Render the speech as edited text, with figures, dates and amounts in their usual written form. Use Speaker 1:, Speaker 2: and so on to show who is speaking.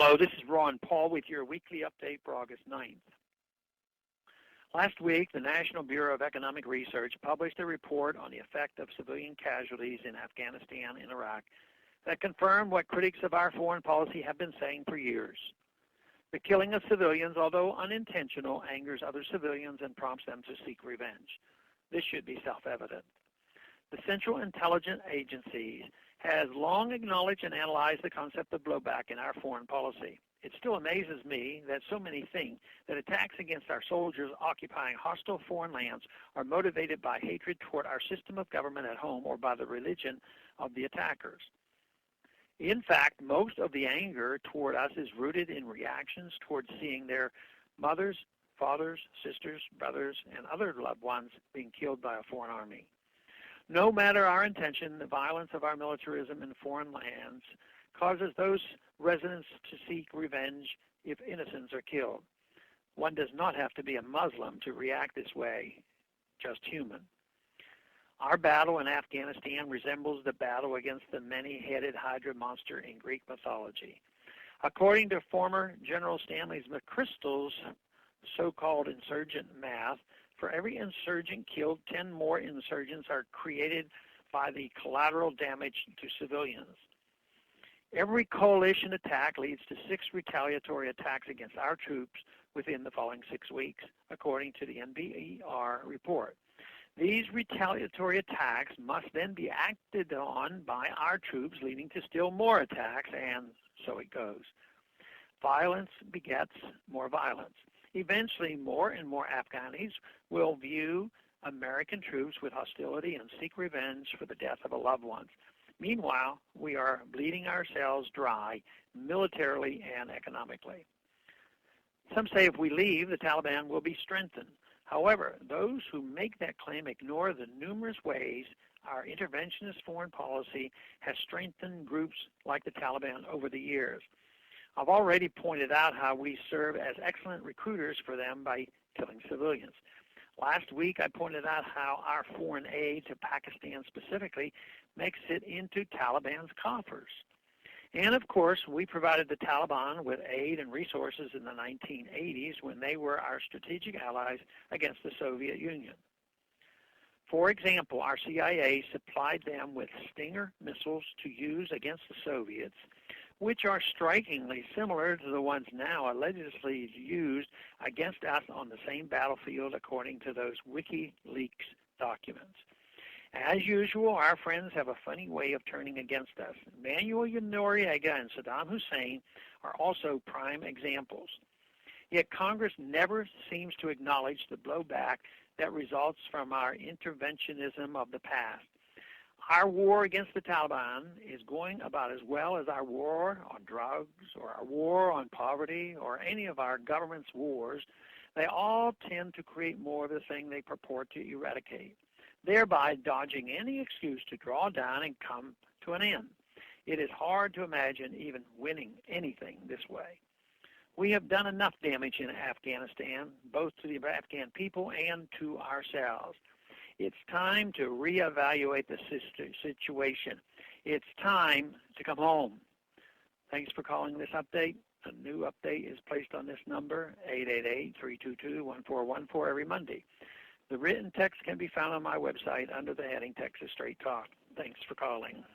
Speaker 1: Hello, this is Ron Paul with your weekly update for August 9th. Last week, the National Bureau of Economic Research published a report on the effect of civilian casualties in Afghanistan and Iraq that confirmed what critics of our foreign policy have been saying for years. The killing of civilians, although unintentional, angers other civilians and prompts them to seek revenge. This should be self-evident. The Central Intelligence Agency has long acknowledged and analyzed the concept of blowback in our foreign policy. It still amazes me that so many think that attacks against our soldiers occupying hostile foreign lands are motivated by hatred toward our system of government at home or by the religion of the attackers. In fact, most of the anger toward us is rooted in reactions toward seeing their mothers, fathers, sisters, brothers, and other loved ones being killed by a foreign army. No matter our intention, the violence of our militarism in foreign lands causes those residents to seek revenge if innocents are killed. One does not have to be a Muslim to react this way, just human. Our battle in Afghanistan resembles the battle against the many-headed Hydra monster in Greek mythology. According to former General Stanley McChrystal's so-called insurgent math, for every insurgent killed, 10 more insurgents are created by the collateral damage to civilians. Every coalition attack leads to 6 retaliatory attacks against our troops within the following 6 weeks, according to the NBER report. These retaliatory attacks must then be acted on by our troops, leading to still more attacks, and so it goes. Violence begets more violence. Eventually, more and more Afghanis will view American troops with hostility and seek revenge for the death of a loved one. Meanwhile, we are bleeding ourselves dry militarily and economically. Some say if we leave, the Taliban will be strengthened. However, those who make that claim ignore the numerous ways our interventionist foreign policy has strengthened groups like the Taliban over the years. I've already pointed out how we serve as excellent recruiters for them by killing civilians. Last week, I pointed out how our foreign aid to Pakistan specifically makes it into Taliban's coffers. And of course, we provided the Taliban with aid and resources in the 1980s when they were our strategic allies against the Soviet Union. For example, our CIA supplied them with Stinger missiles to use against the Soviets, which are strikingly similar to the ones now allegedly used against us on the same battlefield according to those WikiLeaks documents. As usual, our friends have a funny way of turning against us. Manuel Noriega and Saddam Hussein are also prime examples. Yet Congress never seems to acknowledge the blowback that results from our interventionism of the past. Our war against the Taliban is going about as well as our war on drugs or our war on poverty or any of our government's wars. They all tend to create more of the thing they purport to eradicate, thereby dodging any excuse to draw down and come to an end. It is hard to imagine even winning anything this way. We have done enough damage in Afghanistan, both to the Afghan people and to ourselves. It's time to reevaluate the situation. It's time to come home. Thanks for calling this update. A new update is placed on this number, 888-322-1414, every Monday. The written text can be found on my website under the heading Texas Straight Talk. Thanks for calling.